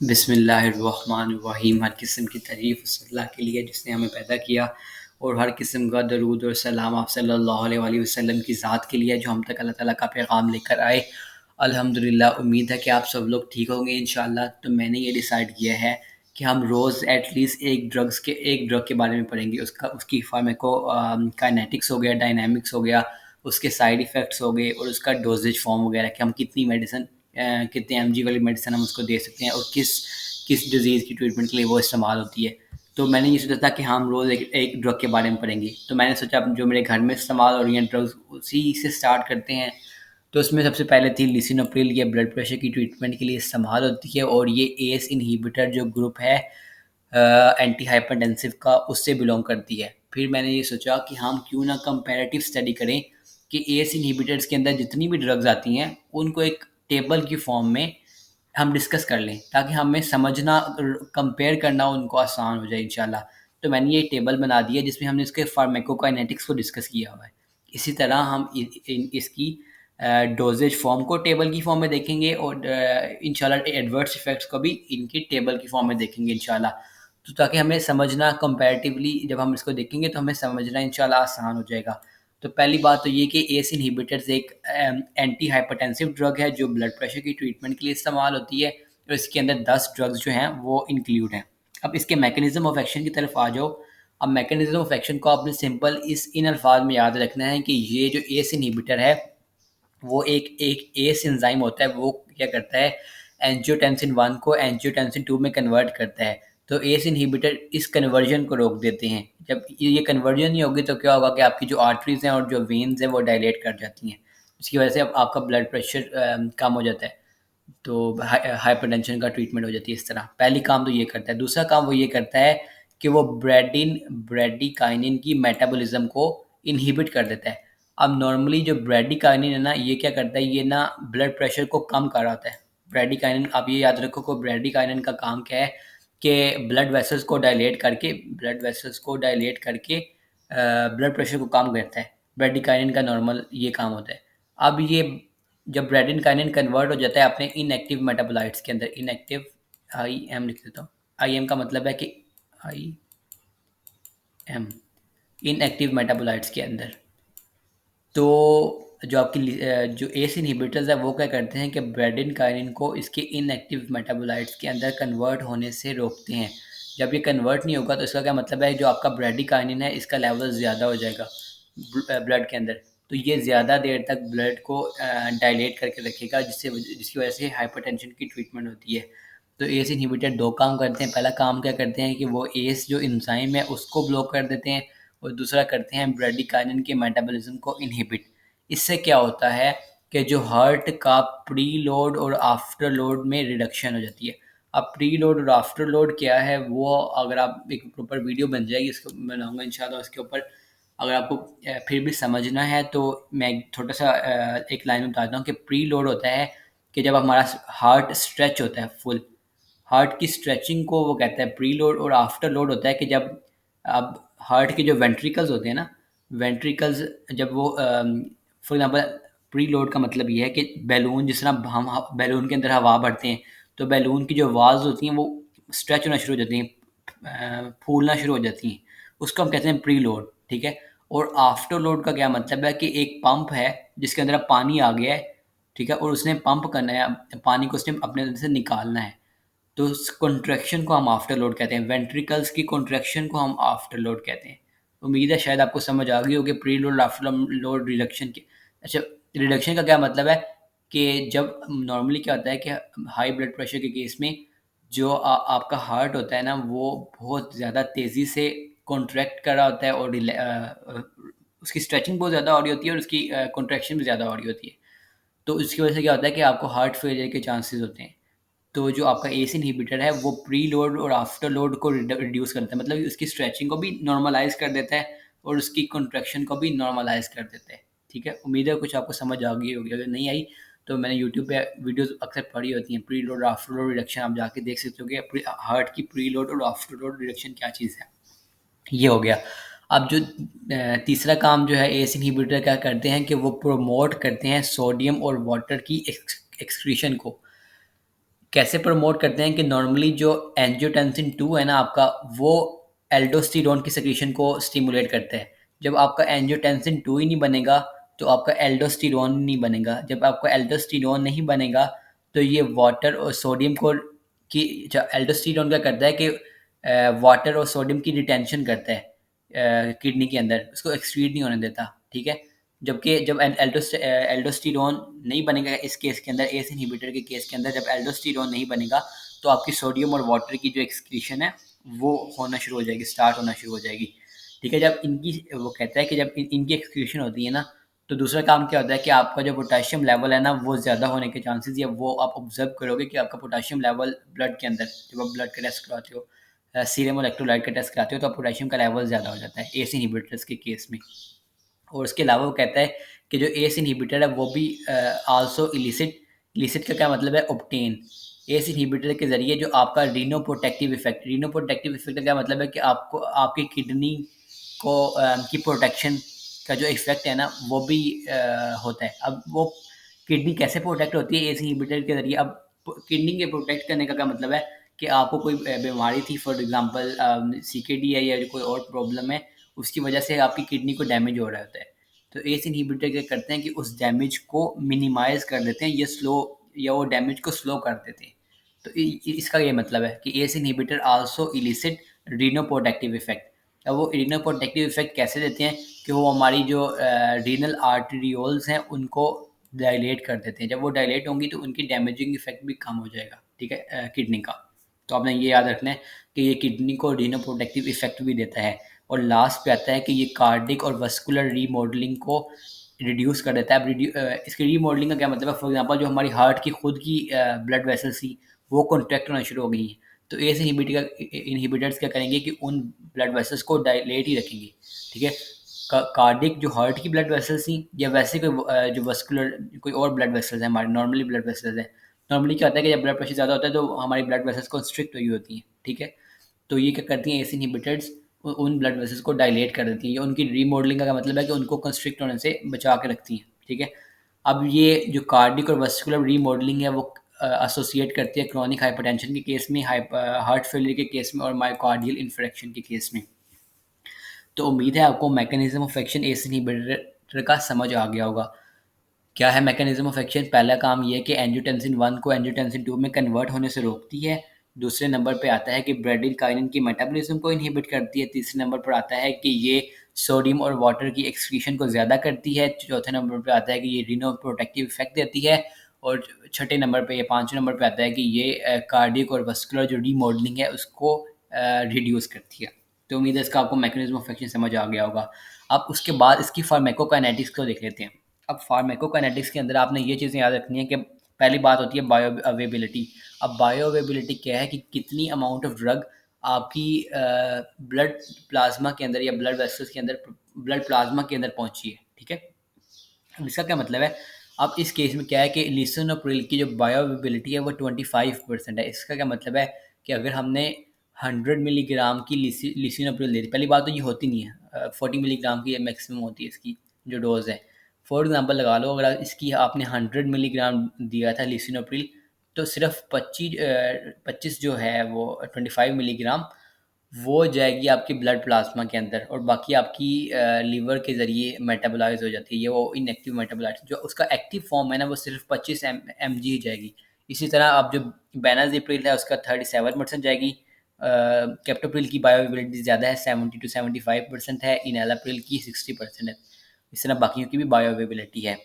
बिस्मिल्लाहिर्रहमानिर्रहीम। हर किस्म की तारीफ़ उस अल्लाह के लिए जिसने हमें पैदा किया, और हर किस्म का दरूद और सलाम आप सल्लल्लाहु अलैहि वसल्लम की ज़ात के लिए जो हम तक अल्लाह ताला का पैगाम लेकर आए। अल्हम्दुलिल्लाह, उम्मीद है कि आप सब लोग ठीक होंगे इंशाअल्लाह। तो मैंने ये डिसाइड किया है कि हम रोज़ एटलीस्ट एक ड्रग के बारे में पढ़ेंगे। उसकी फार्माको काइनेटिक्स हो गया, डायनामिक्स हो गया, उसके साइड इफ़ेक्ट्स हो गए, और उसका डोज़ेज फॉर्म वगैरह कि हम कितने एमजी वाली मेडिसिन हम उसको दे सकते हैं, और किस किस डिज़ीज़ की ट्रीटमेंट के लिए वो इस्तेमाल होती है। तो मैंने ये सोचा था कि हम रोज़ एक ड्रग के बारे में पढ़ेंगे। तो मैंने सोचा जो मेरे घर में इस्तेमाल हो रही हैं ड्रग्स, उसी से स्टार्ट करते हैं। तो उसमें सबसे पहले थी लिसिनोप्रिल। ये ब्लड प्रेशर की ट्रीटमेंट के लिए इस्तेमाल होती है, और ये एस इनहिबिटर जो ग्रुप है एंटी हाइपरटेंसिव का, उससे बिलोंग करती है। फिर मैंने ये सोचा कि हम क्यों ना कंपैरेटिव स्टडी करें कि एस इनहिबिटर्स के अंदर जितनी भी ड्रग्स आती हैं उनको एक टेबल की फॉर्म में हम डिस्कस कर लें, ताकि हमें समझना कंपेयर करना उनको आसान हो जाए इंशाल्लाह। तो मैंने ये एक टेबल बना दी है जिसमें हमने इसके फार्माकोकाइनेटिक्स को डिस्कस किया हुआ है। इसी तरह हम इसकी डोजेज फॉर्म को टेबल की फॉर्म में देखेंगे, और इंशाल्लाह एडवर्स इफेक्ट्स को भी इनकी टेबल की फॉर्म में देखेंगे इंशाल्लाह। तो ताकि हमें समझना कंपैरेटिवली जब हम इसको देखेंगे तो हमें समझना इंशाल्लाह आसान हो जाएगा। तो पहली बात तो ये कि एस इनहिबिटर्स एक एंटी हाइपरटेंसिव ड्रग है जो ब्लड प्रेशर की ट्रीटमेंट के लिए इस्तेमाल होती है, और इसके अंदर 10 ड्रग्स जो हैं वो इंक्लूड हैं। अब इसके मैकेनिज्म ऑफ एक्शन की तरफ आ जाओ। अब मैकेनिज्म ऑफ एक्शन को आपने सिंपल इन अल्फाज में याद रखना है कि ये जो एस इनहिबिटर है वो एक एक एस एंजाइम होता है। वो क्या करता है, एंजियोटेंसिन 1 को एंजियोटेंसिन 2 में कन्वर्ट करता है। तो एस इनहिबिटर इस कन्वर्जन को रोक देते हैं। जब ये कन्वर्जन नहीं होगी तो क्या होगा कि आपकी जो आर्टरीज हैं और जो वेन्स हैं वो डायलेट कर जाती हैं, जिसकी वजह से अब आपका ब्लड प्रेशर कम हो जाता है। तो हाइपरटेंशन का ट्रीटमेंट हो जाती है इस तरह। पहली काम तो ये करता है। दूसरा काम वो ये करता है कि वो ब्रेडिकाइनिन की मेटाबॉलिज्म को इनहिबिट कर देता है। अब नॉर्मली जो ब्रेडिकाइनिन है ना, ये क्या करता है, ये ना ब्लड प्रेशर को कम कर रहा होता है। ब्रेडिकाइनिन, आप ये याद रखो कि ब्रेडिकाइनिन का काम क्या है कि ब्लड वेसल्स को डायलेट करके ब्लड प्रेशर को कम करता है। ब्रेडिकाइनिन का नॉर्मल ये काम होता है। अब ये जब ब्रेडिकाइनिन कन्वर्ट हो जाता है अपने इनएक्टिव मेटाबोलाइट्स के अंदर, इनएक्टिव, आई एम लिख देता हूँ। आई एम का मतलब है कि आई एम, इनएक्टिव मेटाबोलाइट्स के अंदर। तो जो एस इनहिबिटर्स है वो क्या करते हैं कि ब्रेडिकाइनिन को इसके इनएक्टिव मेटाबोलाइट्स के अंदर कन्वर्ट होने से रोकते हैं। जब ये कन्वर्ट नहीं होगा तो इसका क्या मतलब है, जो आपका ब्रेडिकाइनिन है इसका लेवल ज़्यादा हो जाएगा ब्लड के अंदर। तो ये ज़्यादा देर तक ब्लड को डायलेट करके रखेगा, जिसकी वजह से हाइपरटेंशन की ट्रीटमेंट होती है। तो एस इनहिबिटर दो काम करते हैं। पहला काम क्या करते हैं कि वो एस जो एंजाइम है उसको ब्लॉक कर देते हैं, और दूसरा करते हैं ब्रेडिकाइनिन के मेटाबॉलिज्म को इनहिबिट। इससे क्या होता है कि जो हार्ट का प्री लोड और आफ्टर लोड में रिडक्शन हो जाती है। अब प्री लोड और आफ्टर लोड क्या है, वो अगर आप एक प्रॉपर वीडियो बन जाएगी, इसको बनाऊंगा इंशाल्लाह उसके ऊपर। अगर आपको फिर भी समझना है तो मैं छोटा सा एक लाइन में बताता हूँ कि प्री लोड होता है कि जब हमारा हार्ट स्ट्रेच होता है फुल, हार्ट की स्ट्रेचिंग को वो कहता है प्री लोड। और आफ्टर लोड होता है कि जब अब हार्ट के जो वेंट्रिकल्स होते हैं ना, वेंट्रिकल्स जब वो फॉर एग्जांपल, प्री लोड का मतलब ये है कि बैलून, जिस तरह हम बैलून के अंदर हवा भरते हैं तो बैलून की जो वाल्स होती हैं वो स्ट्रेच होना शुरू हो जाती हैं, फूलना शुरू हो जाती हैं। उसको हम कहते हैं प्री लोड, ठीक है। और आफ्टर लोड का क्या मतलब है कि एक पंप है जिसके अंदर अब पानी आ गया है, ठीक है, और उसने पंप करना है पानी को, उसने अपने अंदर से निकालना है। तो उस कॉन्ट्रैक्शन को हम आफ्टर लोड कहते हैं। वेंट्रिकल्स की कॉन्ट्रैक्शन को हम आफ्टर लोड कहते हैं। उम्मीद है शायद आपको समझ आ गई होगी pre load after load reduction की। अच्छा, रिडक्शन का क्या मतलब है कि जब नॉर्मली क्या होता है कि हाई ब्लड प्रेशर के केस में जो आपका हार्ट होता है ना, वो बहुत ज़्यादा तेज़ी से कॉन्ट्रैक्ट कर रहा होता है, और उसकी स्ट्रेचिंग बहुत ज़्यादा हो रही होती है, और उसकी कॉन्ट्रैक्शन भी ज़्यादा हो रही होती है। तो इसकी वजह से क्या होता है कि आपको हार्ट फेलियर के चांसेस होते हैं। तो जो आपका एस इनहिबिटर है वो प्री लोड और आफ्टर लोड को रिड्यूस करता है, मतलब उसकी स्ट्रेचिंग को भी नॉर्मलाइज कर देता है, और उसकी कॉन्ट्रैक्शन को भी नॉर्मलाइज कर देता है। ठीक है, उम्मीद है कुछ आपको समझ आ गई होगी। अगर नहीं आई तो मैंने यूट्यूब पे वीडियोस अक्सर पड़ी होती हैं, प्री लोड और आफ्टर लोड रिडक्शन, आप जाके देख सकते हो कि हार्ट की प्री लोड और आफ्टर लोड रिडक्शन क्या चीज़ है। ये हो गया। अब जो तीसरा काम जो है एस इनहिबिटर क्या करते हैं कि वो प्रमोट करते हैं सोडियम और वाटर की एक्सक्रीशन को। कैसे प्रमोट करते हैं कि नॉर्मली जो एंजियोटेंसिन 2 है ना आपका, वो एल्डोस्टेरोन की सेक्रेशन को स्टिमुलेट करता है। जब आपका एंजियोटेंसिन 2 ही नहीं बनेगा, तो आपका एल्डोस्टेरोन नहीं बनेगा। जब आपका एल्डोस्टेरोन नहीं बनेगा, तो ये वाटर और सोडियम को की एल्डोस्टेरोन क्या करता है कि वाटर और सोडियम की रिटेंशन करता है किडनी के अंदर, उसको एक्सक्रीट नहीं होने देता, ठीक है। जबकि जब एल्डोस्टेरोन नहीं बनेगा इस केस के अंदर, एस इनहिबिटर के केस के अंदर जब एल्डोस्टेरोन नहीं बनेगा, तो आपकी सोडियम और वाटर की जो एक्सक्रीशन है वो होना शुरू हो जाएगी, स्टार्ट होना शुरू हो जाएगी, ठीक है। जब इनकी वो कहता है कि जब इनकी एक्सक्रीशन होती है ना, तो दूसरा काम क्या होता है कि आपका जो पोटेशियम लेवल है ना वो ज़्यादा होने के चांसेस, या वो आप ऑब्जर्व करोगे कि आपका पोटेशियम लेवल ब्लड के अंदर, जब आप ब्लड का टेस्ट कराते हो, सीरम इलेक्ट्रोलाइट का टेस्ट कराते हो, तो पोटेशियम का लेवल ज़्यादा हो जाता है एस इनहिबिटर्स के केस में। और उसके अलावा वो कहता है कि जो एस इनहिबिटर है वो भी आल्सो इलिसिट, इलिसिट का क्या मतलब है, ऑब्टेन। एस इनहिबिटर के ज़रिए जो आपका रीनोप्रोटेक्टिव इफेक्ट, रीनोप्रोटेक्टिव इफेक्ट का क्या मतलब है कि आपको आपकी किडनी को की प्रोटेक्शन का जो इफेक्ट है ना वो भी होता है। अब वो किडनी कैसे प्रोटेक्ट होती है एस इनहिबिटर के ज़रिए? अब किडनी के प्रोटेक्ट करने का क्या मतलब है कि आपको कोई बीमारी थी, फॉर एग्जांपल सीकेडी है या कोई और प्रॉब्लम है, उसकी वजह से आपकी किडनी को डैमेज हो रहा होता है। तो एस इनहिबिटर क्या करते हैं कि उस डैमेज को मिनिमाइज़ कर देते हैं, या स्लो, या वो डैमेज को स्लो कर देते हैं। तो इसका ये मतलब है कि ACE inhibitor also elicit renoprotective effect. अब वो रीनोप्रोटेक्टिव इफेक्ट कैसे देते हैं कि वो हमारी जो रीनल आर्टरियोल्स हैं उनको डायलेट कर देते हैं। जब वो डायलेट होंगी तो उनकी डैमेजिंग इफेक्ट भी कम हो जाएगा, ठीक है, किडनी का। तो आपने ये याद रखना है कि ये किडनी को रीनोप्रोटेक्टिव इफेक्ट भी देता है। और लास्ट पे आता है कि ये कार्डिक और वस्कुलर रीमॉडलिंग को रिड्यूस कर देता है। अब इसकी रीमॉडलिंग का क्या मतलब है? फॉर एग्जांपल जो हमारी हार्ट की खुद की ब्लड वेसल्स थी वो कॉन्ट्रैक्ट होना शुरू हो गई हैं, तो एस इनहिबिटर्स क्या करेंगे कि उन ब्लड वेसल्स को डायलेट ही रखेंगे, ठीक है। कार्डिक जो हार्ट की ब्लड वेसल्स थी, या वैसे कोई जो वस्कुलर कोई और ब्लड वेसल्स हैं, हमारे नॉर्मली ब्लड वेसल्स हैं। नॉर्मली क्या होता है कि जब ब्लड प्रेशर ज़्यादा होता है तो हमारी ब्लड वेसल्स कंस्ट्रिक्ट हुई होती हैं, ठीक है। तो ये क्या करती हैं एस इनहिबिटर्स, उन ब्लड वेसल्स को डायलेट कर देती हैं, या उनकी रीमॉडलिंग का मतलब है कि उनको कंस्ट्रिक्ट होने से बचा के रखती हैं, ठीक है। अब ये जो कार्डिक और वस्कुलर रीमॉडलिंग है वो एसोसिएट करती है क्रॉनिक हाइपरटेंशन के केस में, हार्ट फेलियर के केस में, और मायोकार्डियल इन्फ्रेक्शन के केस में। तो उम्मीद है आपको mechanism of action ACE inhibitor का समझ आ गया होगा। क्या है मैकेनिज्म ऑफ एक्शन? पहला काम ये है कि एंजियोटेंसिन 1 को एंजियोटेंसिन 2 में कन्वर्ट होने से रोकती है। दूसरे नंबर पे आता है कि ब्रेडिलकाइनिन की मेटाबॉलिज्म को इनहिबिट करती है। तीसरे नंबर पर आता है कि ये सोडियम और वाटर की एक्सक्रीशन को ज़्यादा करती है। चौथे नंबर पे आता है कि ये रीनोप्रोटेक्टिव इफेक्ट देती है। और छठे नंबर पे, या पाँचवें नंबर पे आता है कि ये कार्डियक और वस्कुलर जो रीमॉडलिंग है उसको रिड्यूस करती है। तो उम्मीद है इसका आपको मैकेनिज्म ऑफ एक्शन समझ आ गया होगा। अब उसके बाद इसकी फार्माकोकाइनेटिक्स को देख लेते हैं। अब फार्माकोकाइनेटिक्स के अंदर आपने ये चीज़ें याद रखनी है कि पहली बात होती है बायो अवेबिलिटी। अब बायो अवेबिलिटी क्या है कि कितनी अमाउंट ऑफ ड्रग आपकी ब्लड प्लाज्मा के अंदर, या ब्लड वेसल्स के अंदर, ब्लड प्लाज्मा के अंदर पहुंची है, ठीक है। अब इसका क्या मतलब है? अब इस केस में क्या है कि लिसोनोप्रिल की जो बायो अवेबिलिटी है वो 25% है। इसका क्या मतलब है कि अगर हमने 100 मिलीग्राम की लिसोनोप्रिल दे दी, पहली बात तो ये होती नहीं है, 40 मिलीग्राम की मैक्सिमम होती है इसकी जो डोज है। फॉर एग्जांपल लगा लो, अगर इसकी आपने 100 मिलीग्राम दिया था लिसोनोप्रिल, तो सिर्फ 25 जो है वो 25 मिलीग्राम वो जाएगी आपकी ब्लड प्लाज्मा के अंदर, और बाकी आपकी लीवर के ज़रिए मेटाबोलाइज हो जाती है। ये वो इनएक्टिव मेटाबोलाइट, जो उसका एक्टिव फॉर्म है ना वो सिर्फ 25 mg ही जाएगी। इसी तरह अब जो बेनाजिप्रिल है उसका 37% जाएगी। कैप्टोप्रिल की बायोअवेलेबिलिटी ज़्यादा है, 70 to 75% है। इनैलाप्रिल की 60% है। इस तरह बाकियों की भी बायोअवेलेबिलिटी है।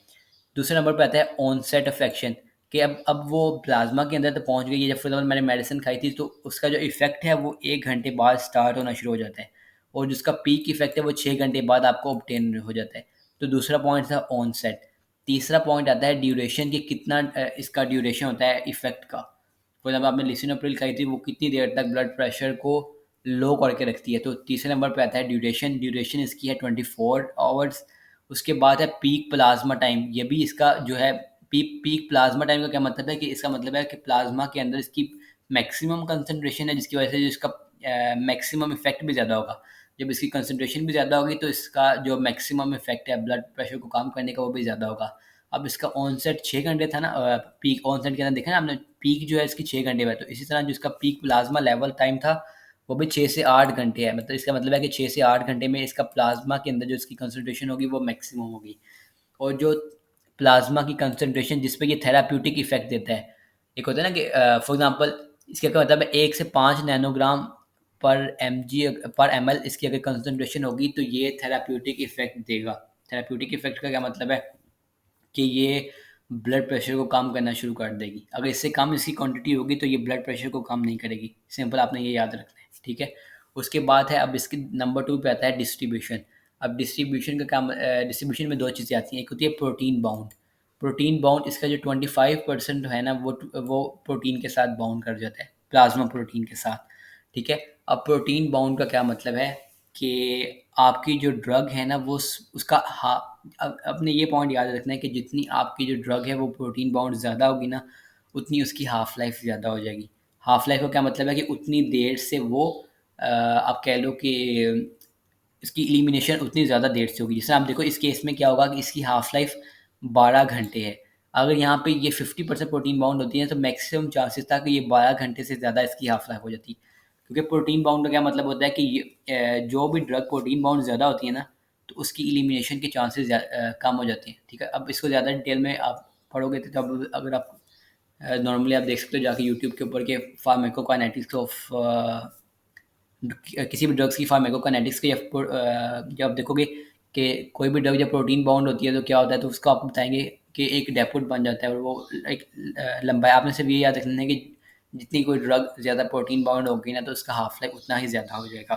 दूसरे नंबर पे आता है ऑनसेट ऑफ एक्शन, कि अब वो प्लाज्मा के अंदर तो पहुंच गई है। जब फॉर एग्जाम्पल मैंने मेडिसिन खाई थी तो उसका जो इफेक्ट है वो 1 घंटे बाद स्टार्ट होना शुरू हो जाता है, और जिसका पीक इफेक्ट है वो 6 घंटे बाद आपको ऑब्टेन हो जाता है। तो दूसरा पॉइंट था ऑनसेट। तीसरा पॉइंट आता है ड्यूरेशन, कि कितना इसका ड्यूरेशन होता है इफेक्ट का। फॉर एग्जाम्पल आपने लिसिनोप्रिल खाई थी, वो कितनी देर तक ब्लड प्रेशर को लो करके रखती है। तो तीसरे नंबर पे आता है ड्यूरेशन। ड्यूरेशन इसकी है 24 आवर्स। उसके बाद है पीक प्लाज्मा टाइम। ये भी इसका जो है पीक प्लाज्मा टाइम का क्या मतलब है कि इसका मतलब है कि प्लाज्मा के अंदर इसकी मैक्सिमम कंसंट्रेशन है, जिसकी वजह से जो इसका मैक्सिमम इफेक्ट भी ज़्यादा होगा। जब इसकी कंसंट्रेशन भी ज़्यादा होगी तो इसका जो मैक्सिमम इफेक्ट है ब्लड प्रेशर को कम करने का वो भी ज़्यादा होगा। अब इसका ऑनसेट 6 घंटे था ना, पीक ऑनसेट के अंदर देखा ना आपने, पीक जो है इसकी 6 घंटे में, तो इसी तरह जो इसका पीक प्लाज्मा लेवल टाइम था वो भी 6 से 8 घंटे है। मतलब इसका मतलब है कि 6 से 8 घंटे में इसका प्लाज्मा के अंदर जो इसकी कंसंट्रेशन होगी वो मैक्सिमम होगी। और जो प्लाज्मा की कंसंट्रेशन जिस पे ये थेराप्यूटिक इफेक्ट देता है, एक होता है ना कि फॉर एग्जांपल इसका क्या मतलब है, 1 से 5 नैनोग्राम पर एमजी पर एमएल इसकी अगर कंसंट्रेशन होगी तो ये थेराप्यूटिक इफेक्ट देगा। थेराप्यूटिक इफेक्ट का क्या मतलब है कि ये ब्लड प्रेशर को कम करना शुरू कर देगी। अगर इससे कम इसकी क्वांटिटी होगी तो ये ब्लड प्रेशर को कम नहीं करेगी। सिंपल, आपने ये याद रखना है, ठीक है। उसके बाद है, अब इसके नंबर 2 पे आता है डिस्ट्रीब्यूशन। अब डिस्ट्रीब्यूशन का काम, डिस्ट्रीब्यूशन में दो चीज़ें आती हैं। एक होती है प्रोटीन बाउंड। प्रोटीन बाउंड इसका जो 25% है ना, वो प्रोटीन के साथ बाउंड कर जाता है, प्लाज्मा प्रोटीन के साथ, ठीक है। अब प्रोटीन बाउंड का क्या मतलब है कि आपकी जो ड्रग है ना वो उसका अब अपने ये पॉइंट याद रखना है कि जितनी आपकी जो ड्रग है वो प्रोटीन बाउंड ज़्यादा होगी ना, उतनी उसकी हाफ़ लाइफ ज़्यादा हो जाएगी। हाफ़ लाइफ का क्या मतलब है कि उतनी देर से वो आप कह लो कि इसकी एलिमिनेशन उतनी ज़्यादा देर से होगी। जैसे आप देखो इस केस में क्या होगा कि इसकी हाफ़ लाइफ 12 घंटे है। अगर यहाँ पे ये 50% प्रोटीन बाउंड होती है तो मैक्सिमम चांसेस था कि ये 12 घंटे से ज़्यादा इसकी हाफ़ लाइफ हो जाती। क्योंकि प्रोटीन बाउंड का क्या मतलब होता है कि ये जो भी ड्रग प्रोटीन बाउंड ज़्यादा होती है ना, तो उसकी एलिमिनेशन के चांसेस कम हो जाते हैं, ठीक है। अब इसको ज़्यादा डिटेल में आप पढ़ोगे तो अब अगर आप नॉर्मली आप देख सकते हो जाके यूट्यूब के ऊपर के फार्माकोकाइनेटिक्स ऑफ किसी भी ड्रग्स की फार्माकोकाइनेटिक्स के जब आप देखोगे कि कोई भी ड्रग जब प्रोटीन बाउंड होती है तो क्या होता है, तो उसको आपको बताएंगे कि एक डेपोट बन जाता है और वो एक लंबाई, आपने सिर्फ ये याद रखना है कि जितनी कोई ड्रग ज़्यादा प्रोटीन बाउंड होगी ना तो उसका हाफ लाइफ उतना ही ज़्यादा हो जाएगा।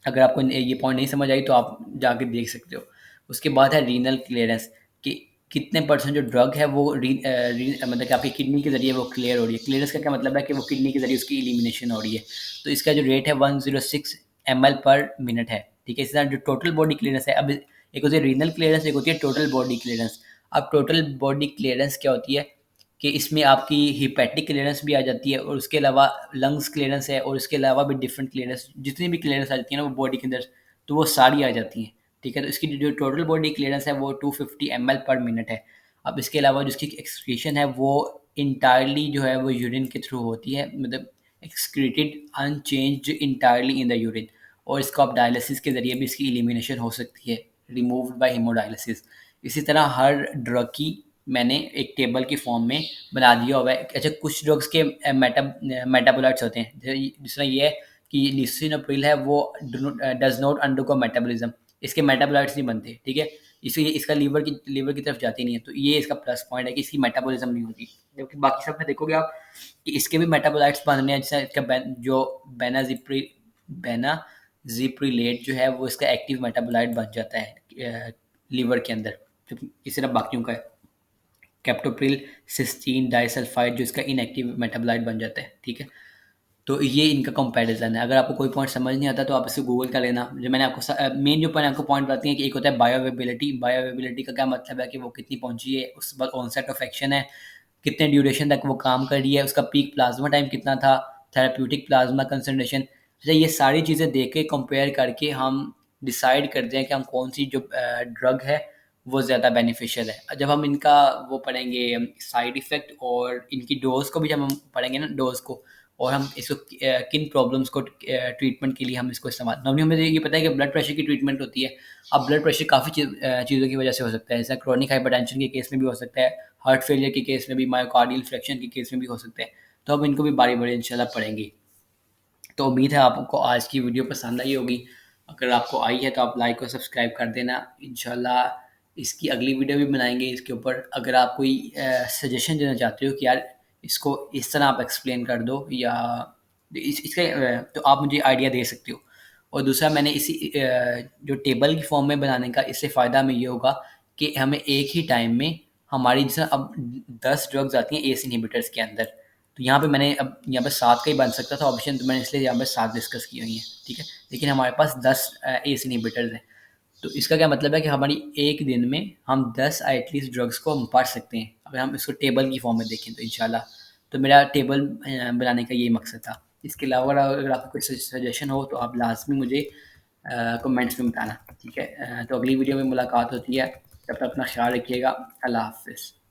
अगर आपको ये पॉइंट नहीं समझ आई तो आप जाके देख सकते हो। उसके बाद है रीनल क्लियरेंस, कि कितने परसेंट जो ड्रग है वो मतलब कि आपकी किडनी के ज़रिए वो क्लियर हो रही है। क्लियरेंस का क्या मतलब है कि वो किडनी के ज़रिए उसकी एलिमिनेशन हो रही है। तो इसका जो रेट है 106 ml पर मिनट है, ठीक है। इस तरह जो टोटल बॉडी क्लियरेंस है, अब एक होती है रीनल क्लियरेंस, एक होती है टोटल बॉडी क्लियरेंस। अब टोटल बॉडी क्लियरेंस क्या होती है कि इसमें आपकी हिपैटिक क्लियरेंस भी आ जाती है और उसके अलावा लंग्स क्लियरेंस है और उसके अलावा भी डिफरेंट क्लियरेंस, जितनी भी क्लियरेंस आ जाती है ना वो बॉडी के अंदर, तो वो सारी आ जाती हैं, ठीक है। तो इसकी जो टोटल बॉडी क्लियरेंस है वो 250 ml पर मिनट है। अब इसके अलावा जो इसकी एक्सक्रीशन है वो इंटायरली जो है वो यूरिन के थ्रू होती है, मतलब excreted unchanged entirely in the urine. और इसको आप डायलिसिस के ज़रिए भी इसकी एलिमिनेशन हो सकती है, रिमूव्ड बाय हेमोडायलिसिस। इसी तरह हर ड्रग की मैंने एक टेबल की फॉर्म में बना दिया हुआ है। अच्छा, कुछ ड्रग्स के मेटाबोलाइट्स होते हैं, जिस तरह ये है कि लिसिनोप्रिल है वो डज नॉट अंडरगो मेटाबॉलिज्म, इसके मेटाबोलाइट्स नहीं बनते, ठीक है। इसलिए इसका लीवर की तरफ जाती नहीं है, तो ये इसका प्लस पॉइंट है कि इसकी मेटाबॉलिज्म नहीं होती। जबकि बाकी सब में देखोगे आप कि इसके भी मेटाबोलाइट्स बन रहे हैं, जैसे इसका जो बेनाजिप्रिलेट जो है वो इसका एक्टिव मेटाबोलाइट बन जाता है लीवर के अंदर। तो इस तरह बाकियों का है कैप्टोप्रिल सिस्टीन डाइसल्फाइड जो इसका इनएक्टिव मेटाबोलाइट बन जाता है, ठीक है। तो ये इनका कंपैरिजन है। अगर आपको कोई पॉइंट समझ नहीं आता तो आप इसे गूगल कर लेना। जो मैंने आपको मेन जो पॉइंट आपको पॉइंट बताती है कि एक होता है बायोअवेबिलिटी। बायोअवेबिलिटी का क्या मतलब है कि वो कितनी पहुंची है, उसके बाद ऑनसेट ऑफ एक्शन है, कितने ड्यूरेशन तक वो काम कर रही है, उसका पीक प्लाज्मा टाइम कितना था, थेराप्यूटिक प्लाज्मा कंसंट्रेशन। अच्छा, ये सारी चीज़ें देख के कंपेयर करके हम डिसाइड करते हैं कि हम कौन सी जो ड्रग है वो ज़्यादा बेनिफिशियल है। जब हम इनका वो पढ़ेंगे साइड इफ़ेक्ट और इनकी डोज़ को भी जब हम पढ़ेंगे ना, डोज़ को, और हम इसको किन प्रॉब्लम्स को ट्रीटमेंट के लिए हम इसको इस्तेमाल, नॉर्मली हमें ये पता है कि ब्लड प्रेशर की ट्रीटमेंट होती है। अब ब्लड प्रेशर काफ़ी चीज़ों की वजह से हो सकता है, जैसे क्रोनिक हाइपरटेंशन के केस में भी हो सकता है, हार्ट फेलियर के केस में भी, मायोकार्डियल इन्फेक्शन के केस में भी हो सकता है। तो हम इनको भी बारी बारी इंशाल्लाह पढ़ेंगे। तो उम्मीद है आपको आज की वीडियो पसंद आई होगी। अगर आपको आई है तो आप लाइक और सब्सक्राइब कर देना। इंशाल्लाह इसकी अगली वीडियो भी बनाएंगे इसके ऊपर। अगर आप कोई सजेशन देना चाहते हो कि यार इसको इस तरह आप एक्सप्लेन कर दो या इसका तो आप मुझे आइडिया दे सकते हो। और दूसरा, मैंने इसी जो टेबल की फॉर्म में बनाने का इससे फ़ायदा हमें ये होगा कि हमें एक ही टाइम में हमारी जैसे अब 10 ड्रग्स आती हैं एस इनहिबिटर्स के अंदर, तो यहाँ पे मैंने अब यहाँ पे 7 का ही बन सकता था ऑप्शन, तो मैंने इसलिए यहाँ पे 7 डिस्कस की हुई हैं, ठीक है। लेकिन हमारे पास 10 एस इनहिबिटर्स हैं। तो इसका क्या मतलब है कि हमारी एक दिन में हम 10 एटलीस्ट ड्रग्स को हम पढ़ सकते हैं, अगर हम इसको टेबल की फॉर्म में देखें तो इंशाल्लाह। तो मेरा टेबल बनाने का यही मकसद था। इसके अलावा अगर आपको कोई सजेशन हो तो आप लाजमी मुझे कमेंट्स में बताना, ठीक है। तो अगली वीडियो में मुलाकात होती है। तब तक अपना ख्याल रखिएगा। अल्लाह हाफिज़।